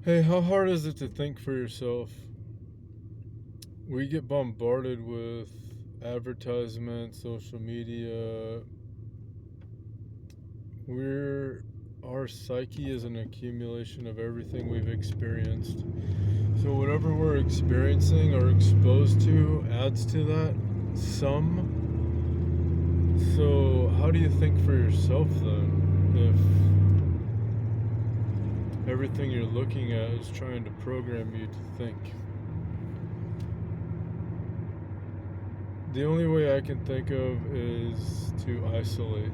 Hey, how hard is it to think for yourself? We get bombarded with advertisements, social media. We're our psyche is an accumulation of everything we've experienced. So whatever we're experiencing or exposed to adds to that some. So how do you think for yourself then if everything you're looking at is trying to program you to think? The only way I can think of is to isolate,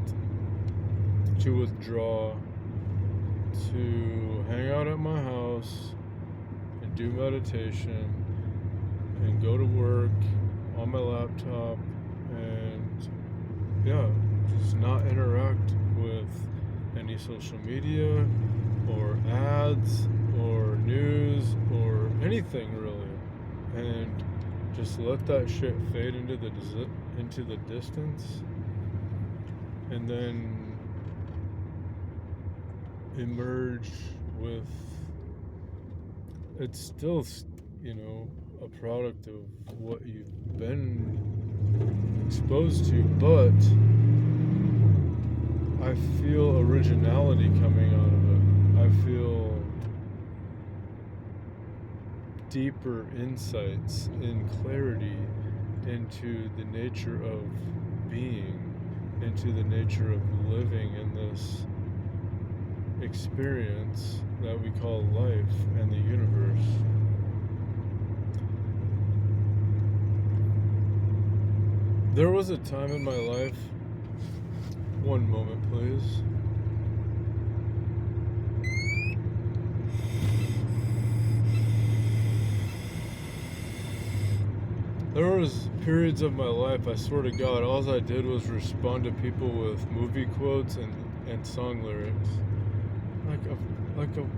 to withdraw, to hang out at my house and do meditation and go to work on my laptop and, yeah, just not interact with any social media or ads or news or anything really. And just let that shit fade into the distance, and then emerge with it's still, a product of what you've been exposed to, but I feel originality coming out of it. I feel deeper insights and clarity into the nature of being, into the nature of living in this experience that we call life and the universe. There was a time in my life, one moment please. There was periods of my life, I swear to God, all I did was respond to people with movie quotes and song lyrics.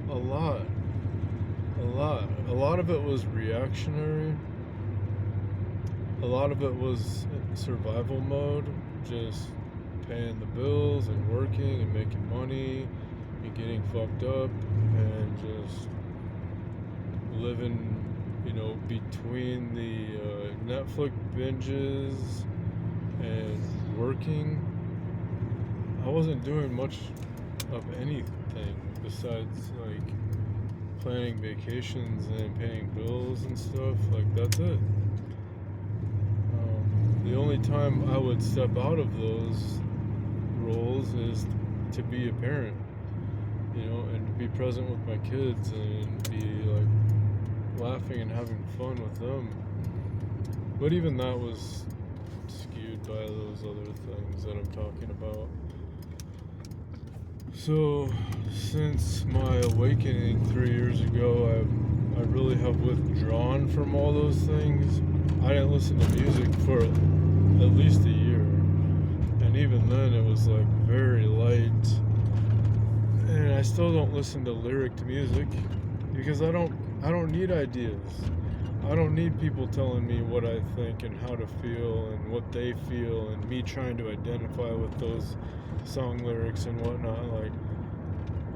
A lot. A lot of it was reactionary. A lot of it was survival mode, just paying the bills and working and making money and getting fucked up and just living, between the Netflix binges and working. I wasn't doing much of anything besides like planning vacations and paying bills and stuff. Like, that's it. The only time I would step out of those roles is to be a parent, and to be present with my kids and be like laughing and having fun with them. But even that was skewed by those other things that I'm talking about. So, since my awakening 3 years ago, I really have withdrawn from all those things. I didn't listen to music for at least a year, and even then it was like very light. And I still don't listen to lyric music because I don't need ideas. I don't need people telling me what I think and how to feel and what they feel and me trying to identify with those song lyrics and whatnot. Like,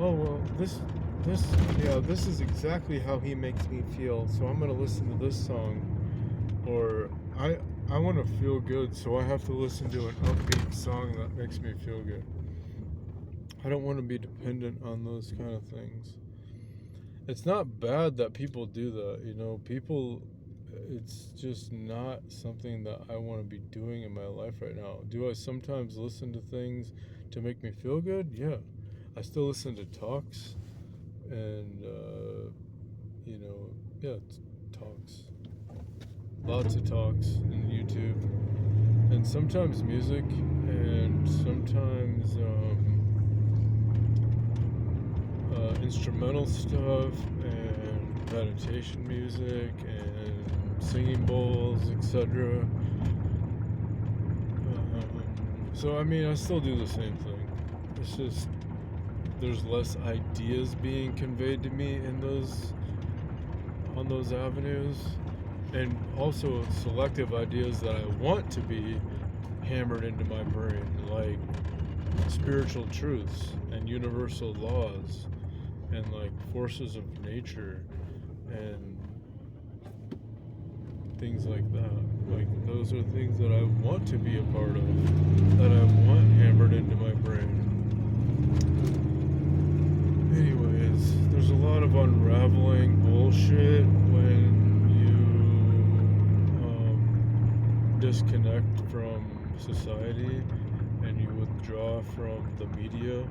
oh well, this is exactly how he makes me feel, so I'm gonna listen to this song. Or I want to feel good, so I have to listen to an upbeat song that makes me feel good. I don't want to be dependent on those kind of things. It's not bad that people do that, people. It's just not something that I want to be doing in my life right now. Do I sometimes listen to things to make me feel good? Yeah. I still listen to talks and, yeah, talks. Lots of talks in YouTube. And sometimes music, and sometimes instrumental stuff, and meditation music, and singing bowls, etc. So, I mean, I still do the same thing. It's just there's less ideas being conveyed to me on those avenues, and also selective ideas that I want to be hammered into my brain, like spiritual truths and universal laws and like forces of nature and things like that. Like those are things that I want to be a part of, that I want hammered into my brain. Anyways, there's a lot of unraveling bullshit when you disconnect from society and you withdraw from the media.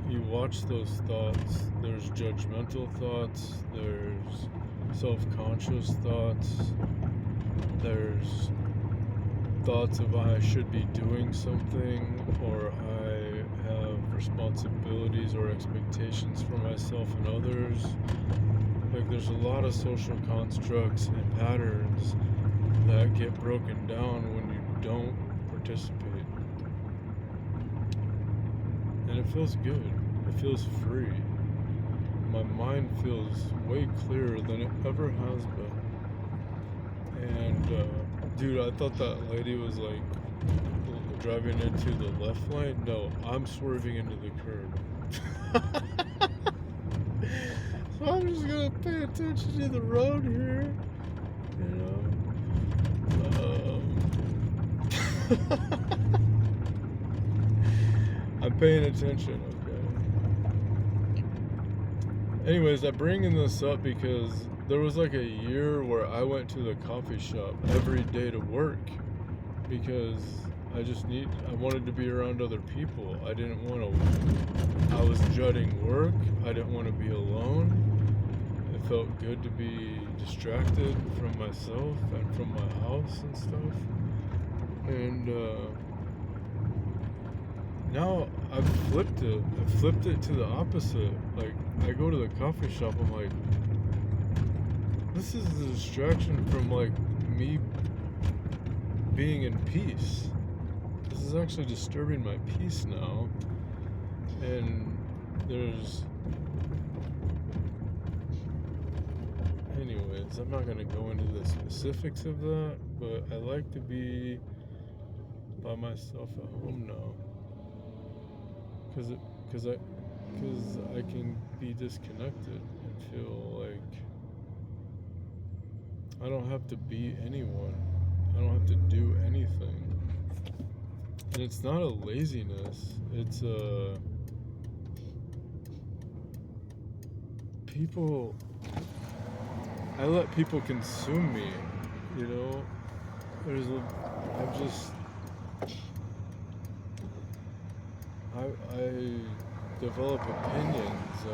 You watch those thoughts. There's judgmental thoughts, there's self-conscious thoughts, there's thoughts of I should be doing something, or I have responsibilities or expectations for myself and others. Like there's a lot of social constructs and patterns that get broken down when you don't participate. And it feels good. It feels free. My mind feels way clearer than it ever has been. And dude, I thought that lady was like driving into the left lane. No, I'm swerving into the curb. So I'm just gonna pay attention to the road here, you know. I'm paying attention, okay. Anyways, I'm bringing this up because there was like a year where I went to the coffee shop every day to work because I wanted to be around other people. I was dreading work. I didn't want to be alone. It felt good to be distracted from myself and from my house and stuff. And now I've flipped it. I flipped it to the opposite. Like, I go to the coffee shop, I'm like, this is a distraction from like me being in peace. This is actually disturbing my peace now. And anyways, I'm not gonna go into the specifics of that, but I like to be by myself at home now. Cause I can be disconnected and feel like I don't have to be anyone. I don't have to do anything. And it's not a laziness. It's I let people consume me, you know? I develop opinions.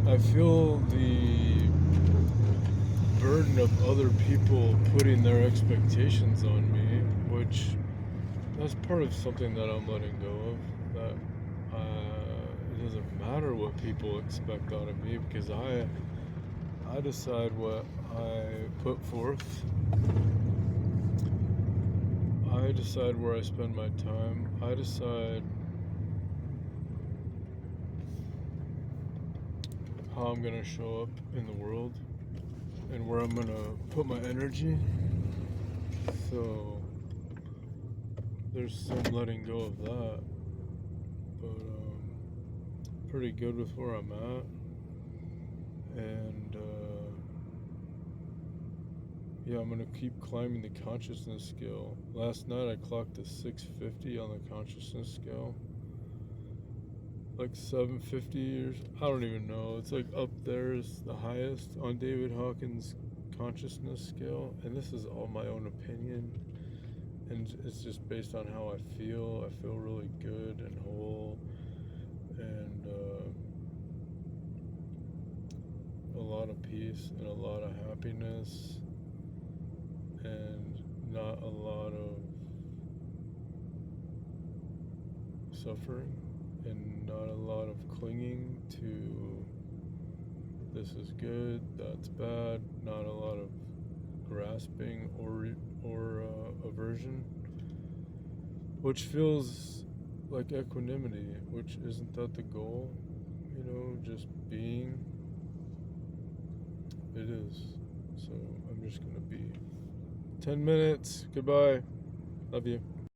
I feel the burden of other people putting their expectations on me, which that's part of something that I'm letting go of. That it doesn't matter what people expect out of me because I decide what I put forth. I decide where I spend my time. I decide how I'm gonna show up in the world and where I'm gonna put my energy. So there's some letting go of that, but pretty good with where I'm at. And yeah, I'm gonna keep climbing the consciousness scale. Last night I clocked a 650 on the consciousness scale. Like 750 years, I don't even know. It's like up there is the highest on David Hawkins' consciousness scale. And this is all my own opinion. And it's just based on how I feel. I feel really good and whole. And a lot of peace and a lot of happiness. And not a lot of suffering. And not a lot of clinging to this is good, that's bad. Not a lot of grasping or aversion, which feels like equanimity, which isn't that the goal, you know, just being. It is. So I'm just gonna be. 10 minutes. Goodbye. Love you.